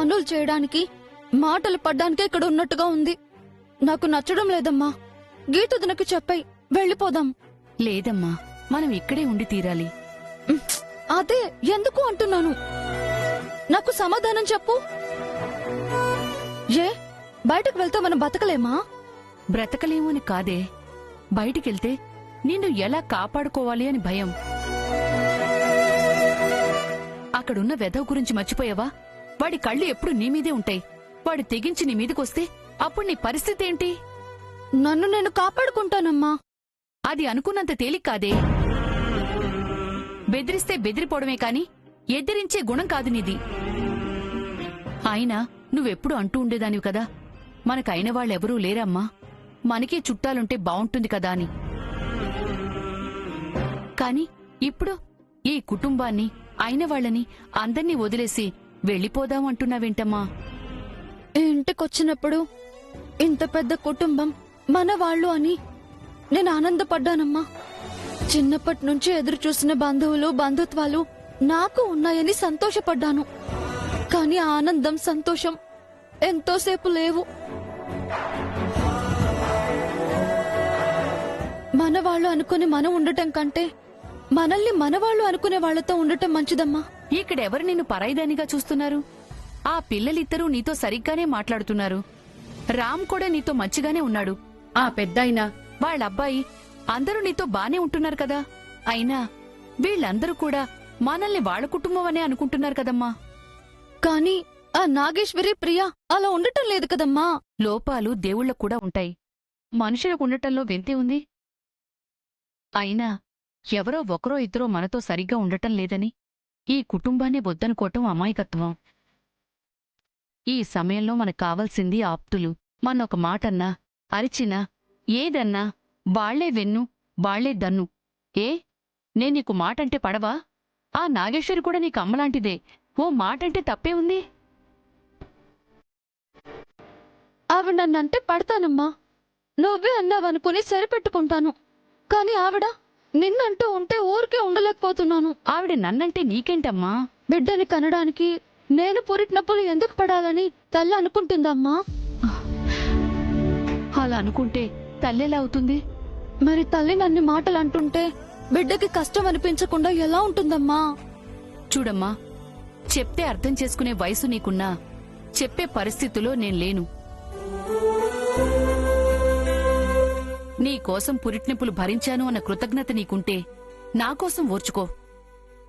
పనులు చేయడానికి మాటలు పడ్డానికే ఇక్కడ ఉన్నట్టుగా ఉంది. నాకు నచ్చడం లేదమ్మా. గీతదనకి చెప్పై వెళ్ళిపోదాం. లేదమ్మా, మనం ఇక్కడే ఉండి తీరాలి. అదే ఎందుకు అంటున్నాను. నాకు సమాధానం చెప్పు. ఏ బయటకు వెళ్తే మనం బతకలేమా? బ్రతకలేమో అని కాదే, బయటికెళ్తే నిన్ను ఎలా కాపాడుకోవాలి అని భయం. అక్కడున్న వెధవ గురించి మర్చిపోయావా? వాడి కళ్ళు ఎప్పుడు నీ మీదే ఉంటాయి. వాడు తెగించి నీ మీదకొస్తే అప్పుడు నీ పరిస్థితి ఏంటి? నన్ను నేను కాపాడుకుంటానమ్మా. అది అనుకున్నంత తేలిక కాదే. బెదిరిస్తే బెదిరిపోవడమే కాని ఎదిరించే గుణం కాదు నీది. అయినా నువ్వెప్పుడు అంటూ ఉండేదానివి కదా, మనకైన వాళ్ళెవరూ లేరమ్మా, మనకే చుట్టాలుంటే బావుంటుంది కదా అని. కాని ఇప్పుడు ఈ కుటుంబాన్ని, అయిన వాళ్ళని అందర్నీ వదిలేసి వెళ్ళిపోదాం అంటున్నావేంటమ్మా? ఇంటికొచ్చినప్పుడు ఇంత పెద్ద కుటుంబం మన వాళ్ళు అని నేను ఆనందపడ్డానమ్మా. చిన్నప్పటి నుంచి ఎదురు చూసిన బంధువులు, బంధుత్వాలు నాకు ఉన్నాయని సంతోషపడ్డాను. కాని ఆనందం, సంతోషం ఎంతోసేపు లేవు. మనవాళ్లు అనుకుని మనం ఉండటం కంటే మనల్ని మనవాళ్లు అనుకునే వాళ్లతో ఉండటం మంచిదమ్మా. ఇక్కడెవరు నిన్ను పరాయిదానిగా చూస్తున్నారు? ఆ పిల్లలిద్దరూ నీతో సరిగ్గానే మాట్లాడుతున్నారు. రామ్ కూడా నీతో మంచిగానే ఉన్నాడు. ఆ పెద్దాయన, వాళ్ళబ్బాయి అందరూ నీతో బానే ఉంటున్నారు కదా. అయినా వీళ్ళందరూ కూడా మనల్ని వాళ్ళ కుటుంబం అనే అనుకుంటున్నారు కదమ్మా. కాని ఆ నాగేశ్వరి, ప్రియ అలా ఉండటం లేదు కదమ్మా. లోపాలు దేవుళ్ళకు కూడా ఉంటాయి, మనుషులకు ఉండటంలో వింతే ఉంది. అయినా ఎవరో ఒకరో ఇద్దరో మనతో సరిగ్గా ఉండటం లేదని ఈ కుటుంబాన్ని వద్దనుకోవటం అమాయకత్వం. ఈ సమయంలో మనకు కావాల్సింది ఆప్తులు. మనొక మాటన్నా, అరిచినా, ఏదన్నా వాళ్లే వెన్ను, వాళ్లే దన్ను. ఏ నేను నీకు మాటంటే పడవా? ఆ నాగేశ్వరి కూడా నీకు అమ్మలాంటిదే. ఓ మాటంటే తప్పే ఉంది. ఆవిడ నన్నంటే పడతానమ్మా. నువ్వే అన్నావనుకుని సరిపెట్టుకుంటాను. కాని ఆవిడ నిన్నంటూ ఉంటే ఊరికే ఉండలేకపోతున్నాను. ఆవిడ నన్నంటే నీకేంటమ్మా? బిడ్డని కనడానికి నేను పురిటినప్పుడు ఎందుకు పడాలని తల్లి అనుకుంటుందమ్మా. అలా అనుకుంటే తల్లెలా అవుతుంది? మరి తల్లి నన్ను మాటలు అంటుంటే బిడ్డకి కష్టం అనిపించకుండా ఎలా ఉంటుందమ్మా? చూడమ్మా, చెప్తే అర్థం చేసుకునే వయసు నీకున్నా చెప్పే పరిస్థితిలో నేను లేను. నీకోసం పురిటినొప్పులు భరించాను అన్న కృతజ్ఞత నీకుంటే నాకోసం ఓర్చుకో.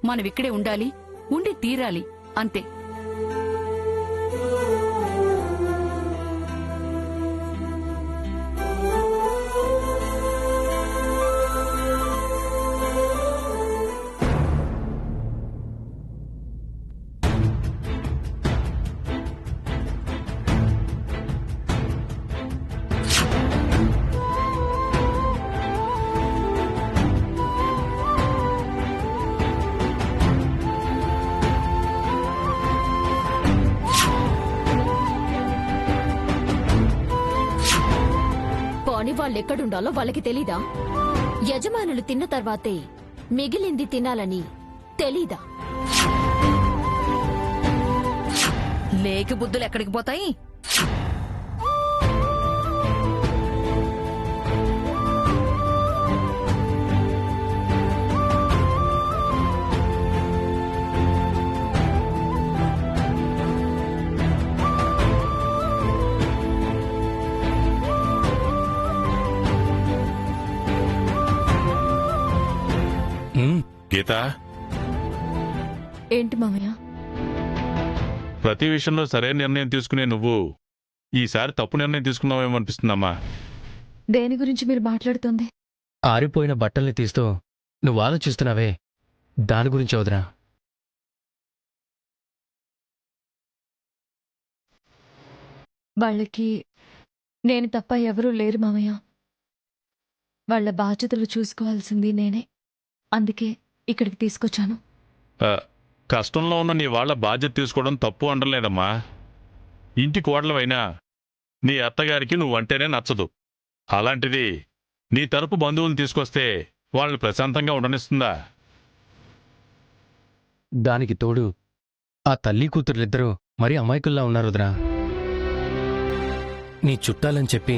మనమిక్కడే ఉండాలి, ఉండి తీరాలి, అంతే. వాళ్ళెక్కడుండాలో వాళ్ళకి తెలీదా? యజమానులు తిన్న తర్వాతే మిగిలింది తినాలని తెలీదా? లేక బుద్ధులు ఎక్కడికి పోతాయి? గీత, ఏంటి మామయ్య? ప్రతి విషయంలో సరైన నిర్ణయం తీసుకునే నువ్వు ఈసారి తప్పు నిర్ణయం తీసుకున్నావేమనిపిస్తుందమ్మా. దేని గురించి మీరు మాట్లాడుతుంది? ఆరిపోయిన బట్టల్ని తీస్తూ నువ్వు ఆలోచిస్తున్నావే, దాని గురించి వదినా. వాళ్ళకి నేను తప్ప ఎవరూ లేరు మామయ్య. వాళ్ళ బాధ్యతలు చూసుకోవాల్సింది నేనే. అందుకే ఇక్కడికి తీసుకొచ్చాను. కష్టంలో ఉన్న నీ వాళ్ళ బాధ్యత తీసుకోవడం తప్పు అనలేదమ్మా. ఇంటి కోడలవైనా నీ అత్తగారికి నువ్వంటేనే నచ్చదు. అలాంటిది నీ తరపు బంధువులను తీసుకొస్తే వాళ్ళని ప్రశాంతంగా ఉండనిస్తుందా? దానికి తోడు ఆ తల్లి కూతురులిద్దరూ మరీ అమాయకుల్లా ఉన్నారు వదినా. నీ చుట్టాలని చెప్పి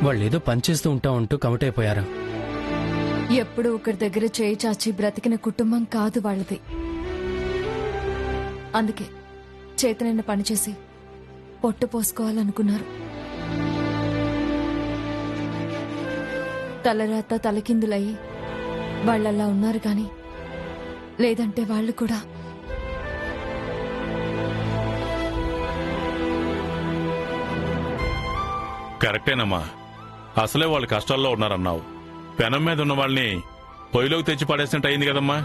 వాళ్ళేదో పనిచేస్తూ ఉంటామంటూ కమిటైపోయారు. ఎప్పుడూ ఒకరి దగ్గర చేయి చాచి బ్రతికిన కుటుంబం కాదు వాళ్ళది. అందుకే చేతనైన పనిచేసి పొట్టు పోసుకోవాలనుకున్నారు. తలరాత తలకిందులయ్యి వాళ్ళలా ఉన్నారు కాని లేదంటే వాళ్ళు కూడా కరెక్టేనమ్మా. అసలే వాళ్ళు కష్టాల్లో ఉన్నారన్నావు. పెనం మీద ఉన్న వాళ్ళని పొయ్యిలోకి తెచ్చి పడేసినట్టు అయింది కదమ్మా.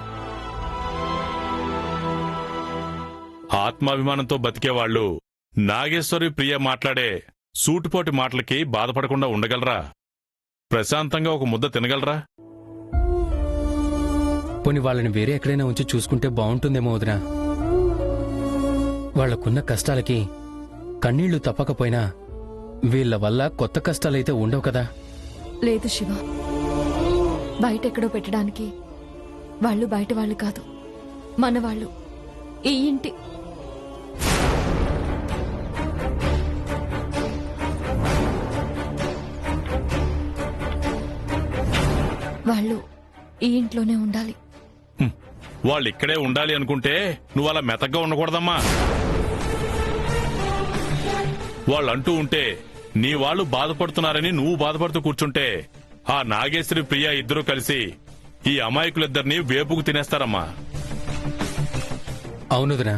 ఆత్మాభిమానంతో బతికేవాళ్లు నాగేశ్వరి ప్రియ మాట్లాడే సూటిపోటి మాటలకి బాధపడకుండా ఉండగలరా? ప్రశాంతంగా ఒక ముద్ద తినగలరా? పోనీ వాళ్ళని వేరే ఎక్కడైనా ఉంచి చూసుకుంటే బాగుంటుందేమో వదినా. వాళ్లకున్న కష్టాలకి కన్నీళ్లు తప్పకపోయినా వీళ్ల వల్ల కొత్త కష్టాలైతే ఉండవు కదా. లేదు శివ, బయటెక్కడో పెట్టడానికి వాళ్ళు బయట వాళ్ళు కాదు, మనవాళ్ళు. ఈ ఇంటి వాళ్ళు ఈ ఇంట్లోనే ఉండాలి. వాళ్ళు ఇక్కడే ఉండాలి అనుకుంటే నువ్వు అలా మెతగ్గా ఉండకూడదమ్మా. వాళ్ళు అంటూ ఉంటే నీ వాళ్ళు బాధపడుతున్నారని నువ్వు బాధపడుతూ కూర్చుంటే ఆ నాగేశ్వరి ప్రియ ఇద్దరూ కలిసి ఈ అమాయకులిద్దరినీ వేపుకు తినేస్తారమ్మా. అవునుదినా,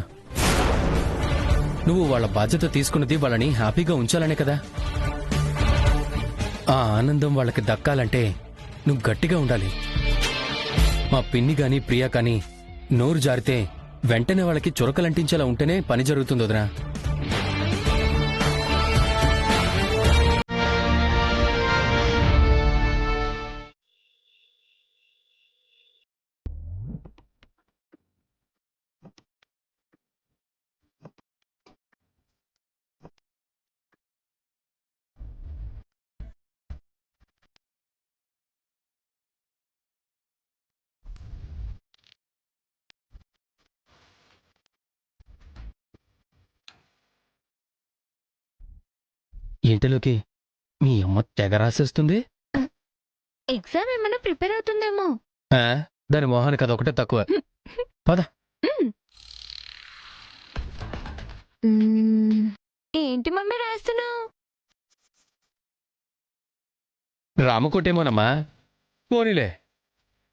నువ్వు వాళ్ళ బాధ్యత తీసుకున్నది వాళ్ళని హ్యాపీగా ఉంచాలనే కదా. ఆ ఆనందం వాళ్ళకి దక్కాలంటే నువ్వు గట్టిగా ఉండాలి. మా పిన్ని గాని ప్రియా కాని నోరు జారితే వెంటనే వాళ్ళకి చురకలంటించేలా ఉంటేనే పని జరుగుతుంది వదినా. ఇంటిలోకి మీ అమ్మ తెగ రాసేస్తుంది. ఎగ్జామ్ ఏమైనా ప్రిపేర్ అవుతుందేమో. దాని మొహానికి అదొకటే తక్కువ. పద. ఏంటి మమ్మీ రాస్తున్నావు? రామకోటేమోనమ్మా. పోనీలే,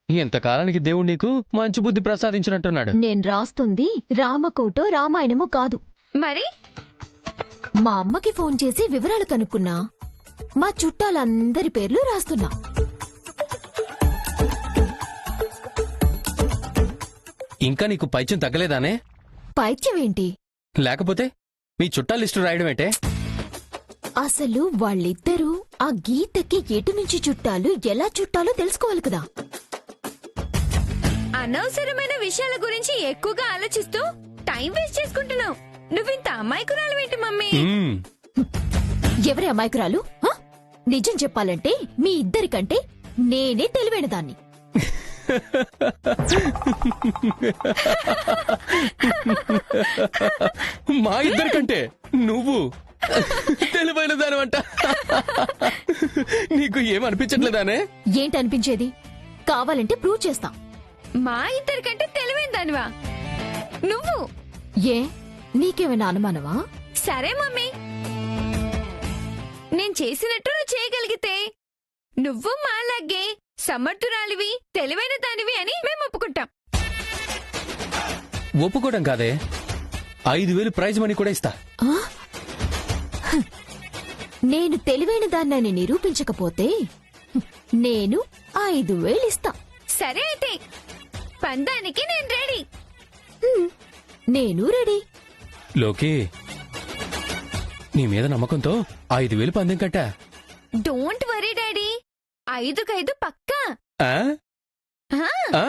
ఇంతకాలానికి దేవుడు నీకు మంచి బుద్ధి ప్రసాదించినట్టున్నాడు. నేను రాస్తుంది రామకోటో రామాయణమో కాదు. మరి మా అమ్మకి ఫోన్ చేసి వివరాలు కనుక్కున్నా. మా చుట్టాలందరి పేర్లు రాస్తున్నా. ఇంకా నీకు పైత్యం తగ్గలేదానే? పైత్యమేంటి? లేకపోతే మీ చుట్టాల లిస్టు రాయడం ఏంటే? అసలు వాళ్ళిద్దరూ ఆ గీతకి ఎటు నుంచి చుట్టాలు ఎలా చుట్టాలో తెలుసుకోవాలి కదా. అనవసరమైన విషయాల గురించి ఎక్కువగా ఆలోచిస్తూ టైం వేస్ట్ చేసుకుంటున్నావు. నువ్వింత అమాయకురాలువేంటి మమ్మీ? ఎవరి అమాయకురాలు? నిజం చెప్పాలంటే మీ ఇద్దరికంటే నేనే తెలివైన దాన్ని. మా ఇద్దరికంటే నువ్వు తెలివైన దానివంట. నీకు ఏమనిపించట్లేదానే? ఏంటనిపించేది? కావాలంటే ప్రూవ్ చేస్తా. మా ఇద్దరికంటే తెలివైన దానివా నువ్వు? ఏ, నీకేమైనా అనుమానమా? సరే మమ్మీ, నేను చేసినట్టు నువ్వు చేయగలిగితే నువ్వు మాలాగే సమర్థురాలివి, తెలివైన దానివి అని మేము ఒప్పుకుంటాం. ఒప్పుకోవడం కాదే, 5,000 ప్రైజ్ మనీ కూడా ఇస్తా. నేను తెలివైన దాన్నని నిరూపించకపోతే నేను 5,000 ఇస్తా. సరే అయితే పందానికి నేను రెడీ. నేను రెడీ. లోకి, నీ మీద నమ్మకంతో 5,000 పందెం కట్టా. డోంట్ వరీ డాడీ, 5కు5 పక్కా. ఆ? ఆ.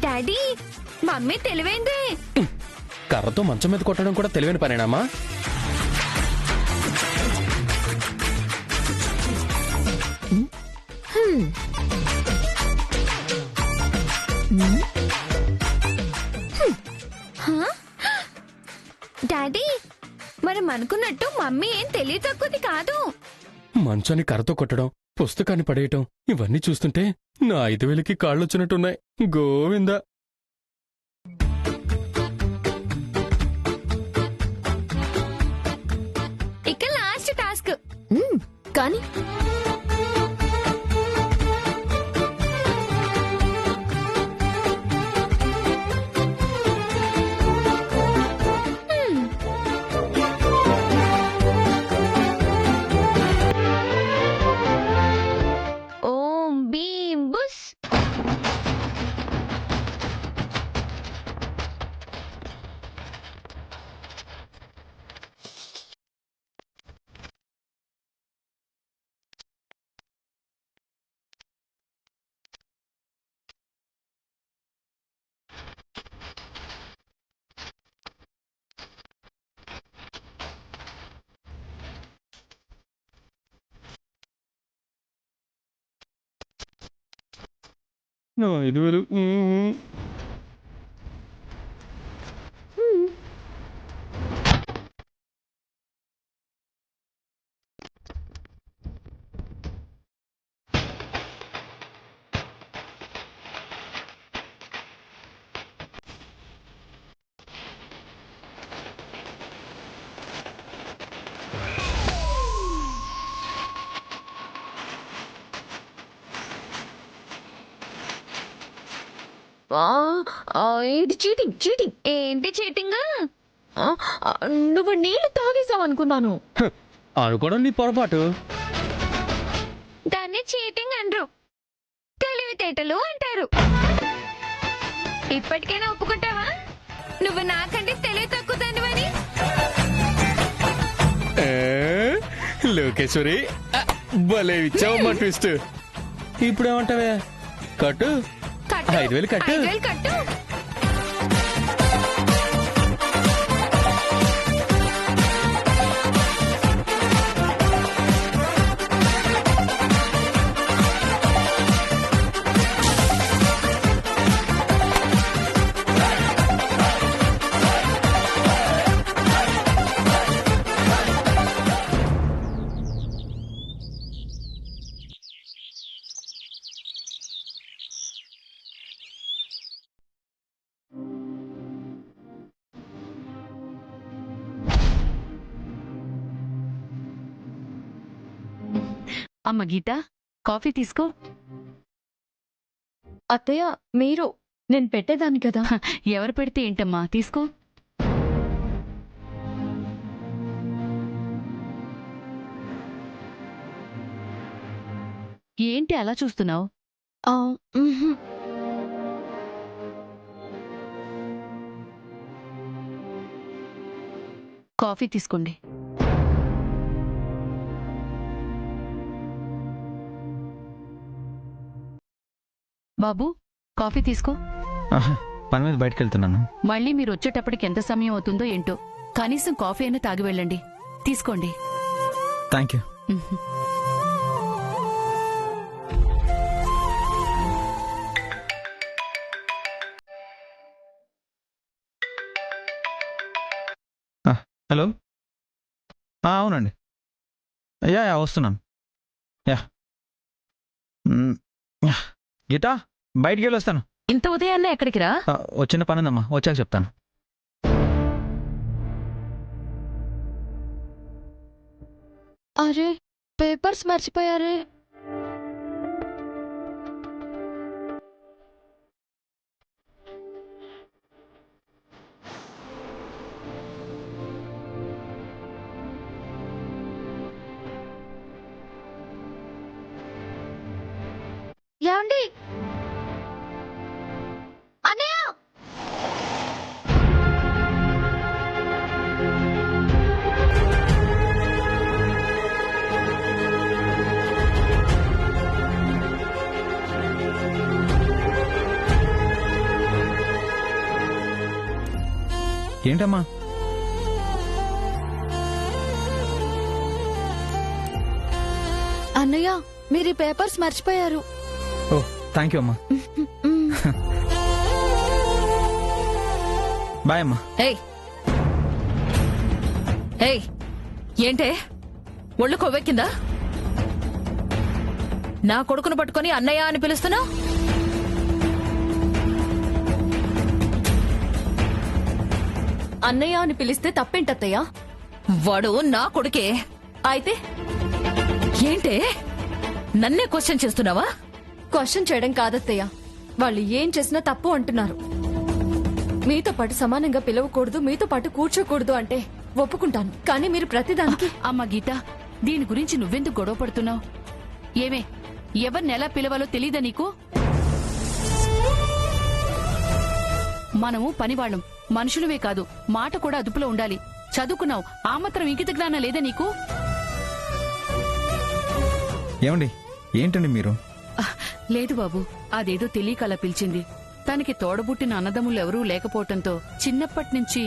డాడీ, మమ్మీ తెలివైందే. కర్రతో మంచం మీద కొట్టడం కూడా తెలివైన పనేనామా? డాడీ, మనం అనుకున్నట్టు మమ్మీ ఏం తెలియ తక్కువది కాదు. మంచాన్ని కర్రతో కొట్టడం, పుస్తకాన్ని పడేయటం ఇవన్నీ చూస్తుంటే నా 5,000కి కాళ్ళొచ్చినట్టున్నాయి. గోవిందా. ఇక లాస్ట్ టాస్క్. కానీ ఓం భీం బుస్. నా 5,000. ఇది చీటింగ్. చీటింగ్ ఏంటి చీటింగ్? నువ్వు నీళ్లు తాగేసావు అనుకున్నాను. అనుకోవడం నీ పొరపాటు. దాన్ని చీటింగ్ అనరు, తెలివితేటలు అంటారు. ఇప్పటికైనా ఒప్పుకుంటావా నువ్వు నాకంటే తెలివి తక్కువదానివని? లోకేశ్వరి, భలే ఇచ్చావమ్మా ట్విస్ట్. ఇప్పుడేమంటావే? కట్టు. 5,000 కట్టు. 5,000 కట్టు. అమ్మ గీత, కాఫీ తీసుకో. అత్తయ్య, మీరు నేను పెట్టేదాన్ని కదా. ఎవరు పెడితే ఏంటమ్మా, తీసుకో. ఏంటి అలా చూస్తున్నావు? ఆ, మ్హూ. కాఫీ తీసుకోండి. బాబు, కాఫీ తీసుకో. పని మీద బయటకు వెళ్తున్నాను. మళ్ళీ మీరు వచ్చేటప్పటికి ఎంత సమయం అవుతుందో ఏంటో, కనీసం కాఫీ అయినా తాగి వెళ్ళండి. తీసుకోండి. Thank you. హలో, అవునండి. యా వస్తున్నాను. యా గీతా, బయటికి వెళ్ళి వస్తాను. ఇంత ఉదయాన్నే ఎక్కడికి రా? వచ్చిన పని ఉందమ్మా, వచ్చాక చెప్తాను. అరే, పేపర్స్ మర్చిపోయారే. ఏమండి? అన్నయ్య! ఏంటమ్మా? అన్నయ్య మీరు ఈ పేపర్స్ మర్చిపోయారు. ఓ థ్యాంక్ యూ అమ్మా. మ్మ్. బాయ్ అమ్మా. ఏయ్ ఏయ్ ఏంటే ఒళ్ళు కొవ్వెక్కిందా? నా కొడుకును పట్టుకొని అన్నయ్య అని పిలుస్తున్నావు? అన్నయ్య అని పిలిస్తే తప్పేంటత్తయ్య? వాడు నా కొడుకే. అయితే ఏంటే నన్నే క్వశ్చన్ చేస్తున్నావా? క్వశ్చన్ చేయడం కాదత్తయ్య, వాళ్ళు ఏం చేసినా తప్పు అంటున్నారు. మీతో పాటు సమానంగా పిలవకూడదు, మీతో పాటు కూర్చోకూడదు అంటే ఒప్పుకుంటాను, కానీ మీరు ప్రతిదానికి అమ్మ గీత, దీని గురించి నువ్వెందుకు గొడవ పడుతున్నావు? ఏమే, ఎవరిని ఎలా పిలవాలో తెలీదా నీకు? మనము పనివాళ్ళం, మనుషులమే కాదు, మాట కూడా అదుపులో ఉండాలి. చదువుకున్నావు, ఆ మాత్రం ఇంకిత జ్ఞానం లేదా నీకు? ఏమండి, ఏంటండి మీరు? లేదు బాబు, అదేదో తెలియక అలా పిలిచింది. తనకి తోడబుట్టిన అన్నదమ్ములెవరూ లేకపోవటంతో చిన్నప్పటినుంచి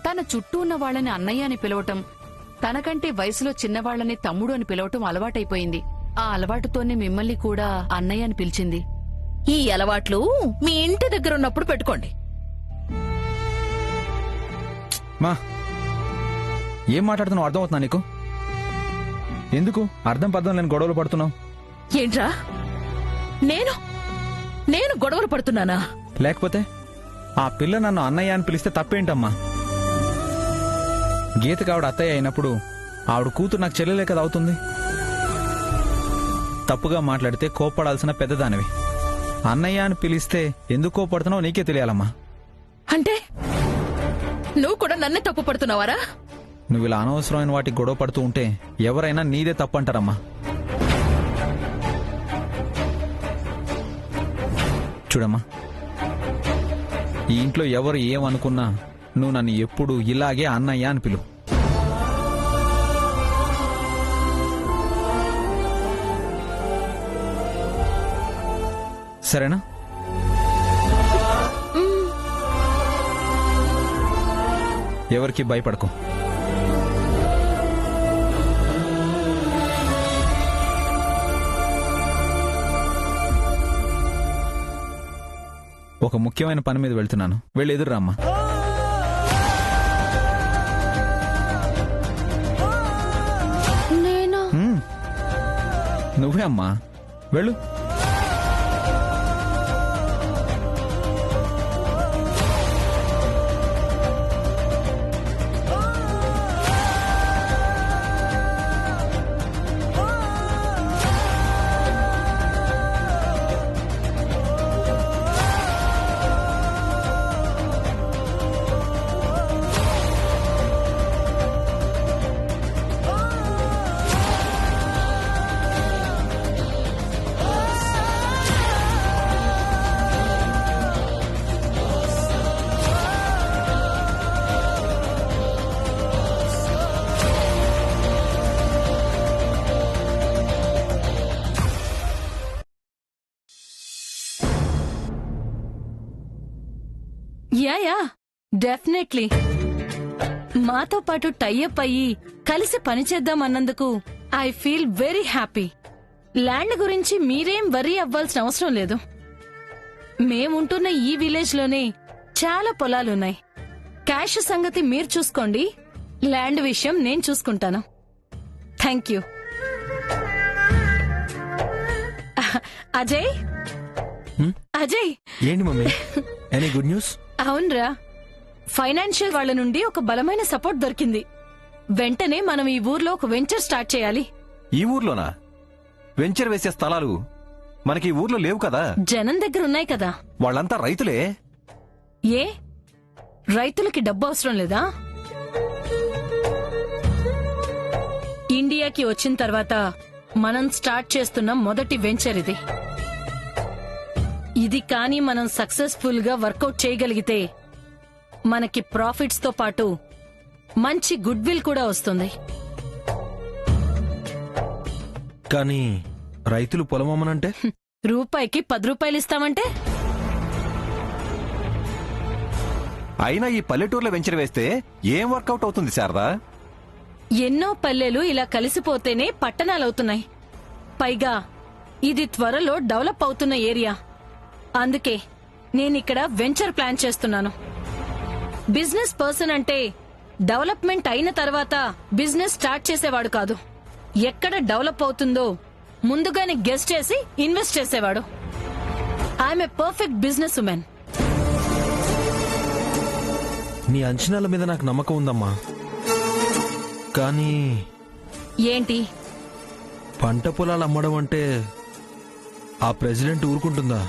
తన చుట్టూ ఉన్న వాళ్ళని అన్నయ్య అని పిలవటం, తనకంటే వయసులో చిన్నవాళ్లని తమ్ముడు అని పిలవటం అలవాటైపోయింది. ఆ అలవాటుతోనే మిమ్మల్ని కూడా అన్నయ్య అని పిలిచింది. ఈ అలవాట్లు మీ ఇంటి దగ్గర ఉన్నప్పుడు పెట్టుకోండి. మా ఏం మాట్లాడుతున్నావు? అర్థం అవుతున్నా నీకు? ఎందుకు అర్థం పర్థం లేని గొడవలు పడుతున్నావు? ఏంట్రా, నేను గొడవలు పడుతున్నానా? లేకపోతే ఆ పిల్ల నన్ను అన్నయ్య అని పిలిస్తే తప్పేంటమ్మా? గీతకి ఆవిడ అత్తయ్య అయినప్పుడు ఆవిడ కూతురు నాకు చెల్లెలే కదా అవుతుంది. తప్పుగా మాట్లాడితే కోప్పడాల్సిన పెద్దదానివి. అన్నయ్య అని పిలిస్తే ఎందుకు కోపడుతున్నావు నీకే తెలియాలమ్మా. అంటే నువ్వు కూడా నన్నే తప్పు పడుతున్నావారా? నువ్వు ఇలా అనవసరమైన వాటికి గొడవ పడుతూ ఉంటే ఎవరైనా నీదే తప్పు అంటారమ్మా. చూడమ్మా, ఈ ఇంట్లో ఎవరు ఏమనుకున్నా నువ్వు నన్ను ఎప్పుడు ఇలాగే అన్నయ్య అని పిలువు. సరేనా? ఎవరికి భయపడకు. ఒక ముఖ్యమైన పని మీద వెళ్తున్నాను, వెళ్ళి ఎదురురామ్మా. నేనా? నువ్వే అమ్మా, వెళ్ళు. Yeah definitely. మాతో పాటు టైఅప్ అయ్యి కలిసి పనిచేద్దాం అన్నందుకు I feel very happy. Land గురించి మీరేం వరీ అవ్వాల్సిన అవసరం లేదు. మేముంటున్న ఈ విలేజ్ లోనే చాలా పొలాలున్నాయి. క్యాష్ సంగతి మీరు చూసుకోండి, ల్యాండ్ విషయం నేను చూసుకుంటాను. Thank you. అజయ్ అజయ్ ఏంటి మమ్మీ, ఎనీ గుడ్ న్యూస్? అవునరా, ఫైనాన్షియల్ వాళ్ళ నుండి ఒక బలమైన సపోర్ట్ దొరికింది. వెంటనే మనం ఈ ఊర్లో ఒక వెంచర్ స్టార్ట్ చేయాలి. ఈ ఊర్లోనా? వెంచర్ వేసే స్థలాలు మనకి ఈ ఊర్లో లేవు కదా. జనం దగ్గర ఉన్నాయి కదా. వాళ్ళంతా రైతులే. ఏ రైతులకి డబ్బు అవసరం లేదా? ఇండియాకి వచ్చిన తర్వాత మనం స్టార్ట్ చేస్తున్న మొదటి వెంచర్ ఇది. ఇది కానీ మనం సక్సెస్ఫుల్ గా వర్కౌట్ చేయగలిగితే మనకి ప్రాఫిట్స్ తో పాటు మంచి గుడ్ విల్ కూడా వస్తుంది. కానీ రైతులు పొలం అమ్మనంటే రూపాయికి 10 రూపాయలు ఇస్తామంటే అయినా ఈ పల్లెటూరులో వెంచర్ వేస్తే ఏం వర్కౌట్ అవుతుంది శారదా? ఎన్నో పల్లెలు ఇలా కలిసిపోతేనే పట్టణాలవుతున్నాయి. పైగా ఇది త్వరలో డెవలప్ అవుతున్న ఏరియా. అందుకే నేనిక్కడ వెంచర్ ప్లాన్ చేస్తున్నాను. బిజినెస్ పర్సన్ అంటే డెవలప్మెంట్ అయిన తర్వాత బిజినెస్ స్టార్ట్ చేసేవాడు కాదు. ఎక్కడ డెవలప్ అవుతుందో ముందుగానే గెస్ చేసి ఇన్వెస్ట్ చేసేవాడు. I'm a perfect business women. నీ అంచనాల మీద నాకు నమ్మకం ఉందమ్మా. కానీ ఏంటి? పంట పొలాలు అమ్మడం అంటే ఆ ప్రెసిడెంట్ ఊరుకుంటుందా?